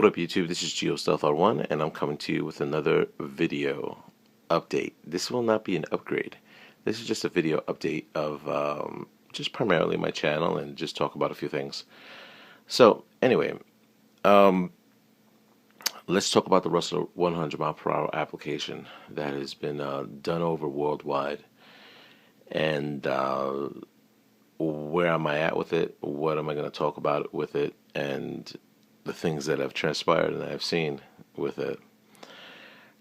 up, YouTube? This is GeoStealthR1, and I'm coming to you with another video update. This will not be an upgrade. This is just a video update of just primarily my channel and just talk about a few things. So, anyway, let's talk about the Rustler 100 mile per hour application that has been done over worldwide. And where am I at with it? What am I going to talk about with it? And the things that have transpired and I've seen with it.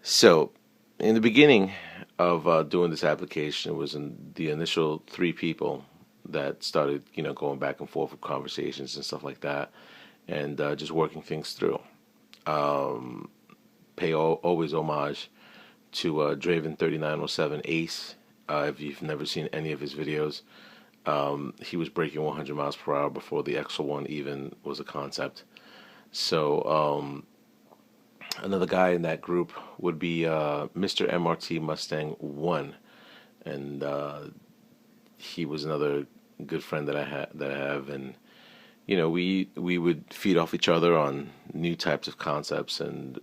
So, in the beginning of doing this application, it was in the initial 3 people that started, going back and forth with conversations and stuff like that, and just working things through. Pay always homage to Draven 3907 Ace. If you've never seen any of his videos, he was breaking 100 miles per hour before the XL1 even was a concept. So another guy in that group would be Mr. MRT Mustang 1, and he was another good friend that I have, and we would feed off each other on new types of concepts and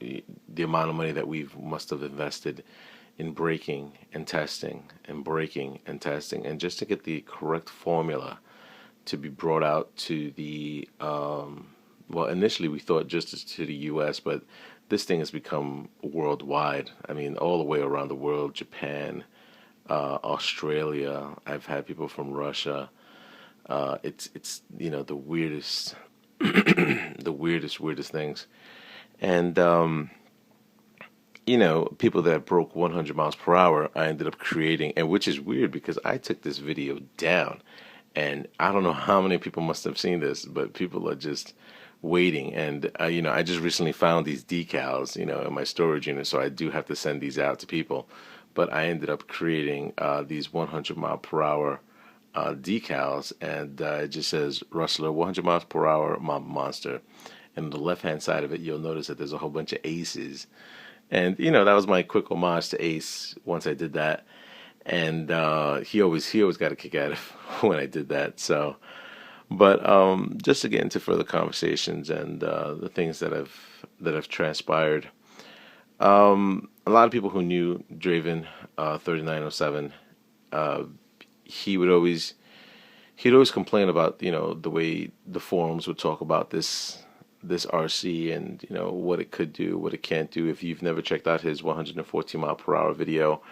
the amount of money that we must have invested in breaking and testing and breaking and testing, and just to get the correct formula to be brought out to the well, initially we thought just to the U.S., but this thing has become worldwide. I mean, all the way around the world. Japan, Australia. I've had people from Russia. It's the weirdest, the weirdest things, and people that broke 100 miles per hour, I ended up creating, and which is weird because I took this video down, and I don't know how many people must have seen this, but people are just waiting. And I just recently found these decals, in my storage unit, so I do have to send these out to people. But I ended up creating these 100 mile per hour decals, and it just says Rustler 100 miles per hour Mamba monster. And on the left hand side of it, you'll notice that there's a whole bunch of aces. And that was my quick homage to Ace once I did that. And he always got a kick out of when I did that. So, but just to get into further conversations and the things that have transpired, a lot of people who knew Draven 3907, he'd always complain about the way the forums would talk about this RC and what it could do, what it can't do. If you've never checked out his 114 mile per hour video,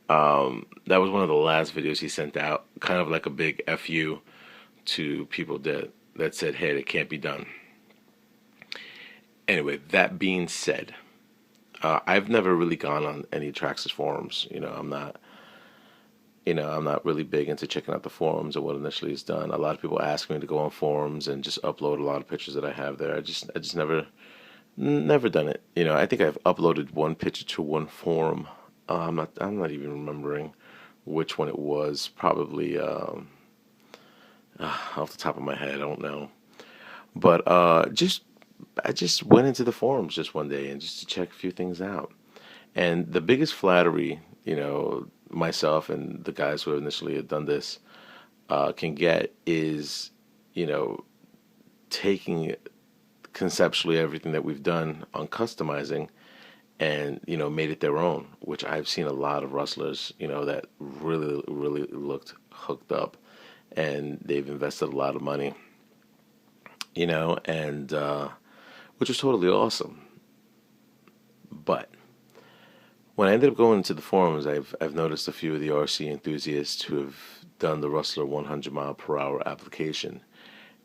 that was one of the last videos he sent out, kind of like a big FU to people that said, hey, it can't be done. Anyway, that being said, I've never really gone on any Traxxas forums. I'm not really big into checking out the forums or what initially is done. A lot of people ask me to go on forums and just upload a lot of pictures that I have there. I just never done it. I think I've uploaded one picture to one forum. I'm not even remembering which one it was. Probably off the top of my head, I don't know. But I just went into the forums just one day and just to check a few things out. And the biggest flattery, myself and the guys who initially had done this can get is, taking conceptually everything that we've done on customizing and, made it their own, which I've seen a lot of rustlers, that really looked hooked up, and they've invested a lot of money, and which was totally awesome. But when I ended up going into the forums, I've noticed a few of the RC enthusiasts who have done the Rustler 100 mile per hour application.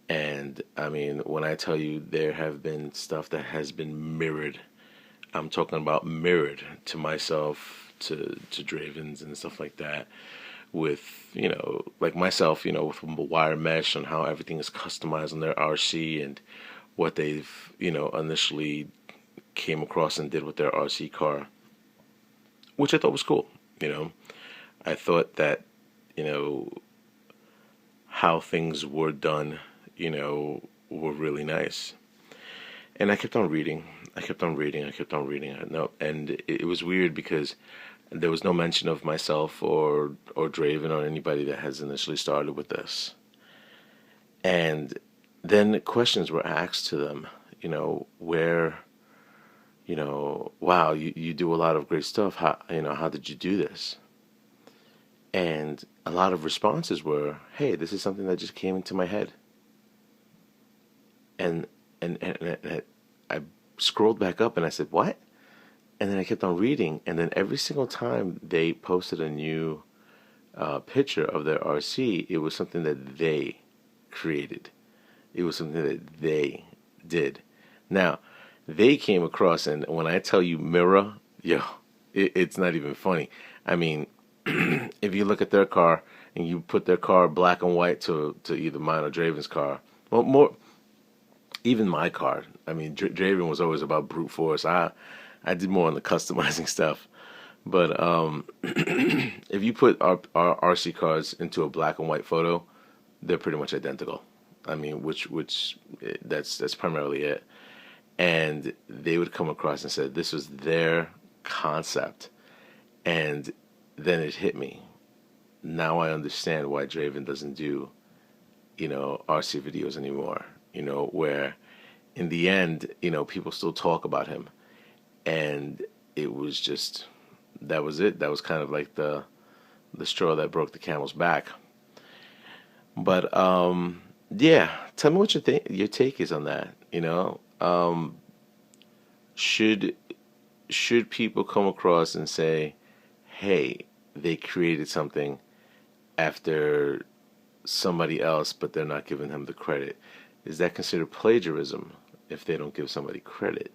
And I mean, when I tell you there have been stuff that has been mirrored, I'm talking about mirrored to myself, to Dravens and stuff like that, with, like myself, with wire mesh and how everything is customized on their RC and what they've, initially came across and did with their RC car, which I thought was cool. I thought that, how things were done, were really nice. And I kept on reading. And it was weird because there was no mention of myself or Draven or anybody that has initially started with this. And then questions were asked to them, where, wow, you do a lot of great stuff. How did you do this? And a lot of responses were, hey, this is something that just came into my head. And and I scrolled back up and I said, what? And then I kept on reading, and then every single time they posted a new picture of their RC, it was something that they created. It was something that they did. Now, they came across, and when I tell you mirror, it's not even funny. I mean, if you look at their car and you put their car black and white to either mine or Draven's car, well, more even my car. I mean, Draven was always about brute force. I did more on the customizing stuff. But if you put our RC cars into a black and white photo, they're pretty much identical. I mean, that's primarily it. And they would come across and said this was their concept, and then it hit me. Now I understand why Draven doesn't do, RC videos anymore. Where in the end, people still talk about him, and it was just, that was it. That was kind of like the straw that broke the camel's back. But yeah, tell me what your take is on that. Should people come across and say, hey, they created something after somebody else, but they're not giving them the credit? Is that considered plagiarism if they don't give somebody credit?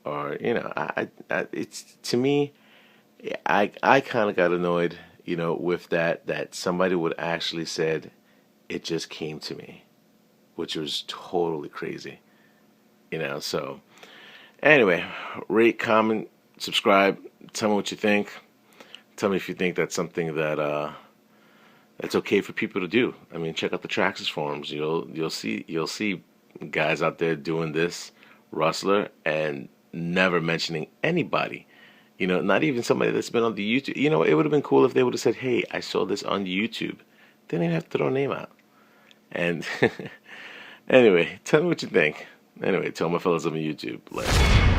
Or it's, to me, I kind of got annoyed, with that somebody would actually said, it just came to me, which was totally crazy, So anyway, rate, comment, subscribe. Tell me what you think. Tell me if you think that's something that that's okay for people to do. I mean, check out the Traxxas forums. You'll see guys out there doing this, Rustler, and never mentioning anybody. Not even somebody that's been on the YouTube. It would have been cool if they would have said, hey, I saw this on YouTube. They didn't have to throw a name out. And anyway, tell me what you think. Anyway, tell my fellas on YouTube. Later.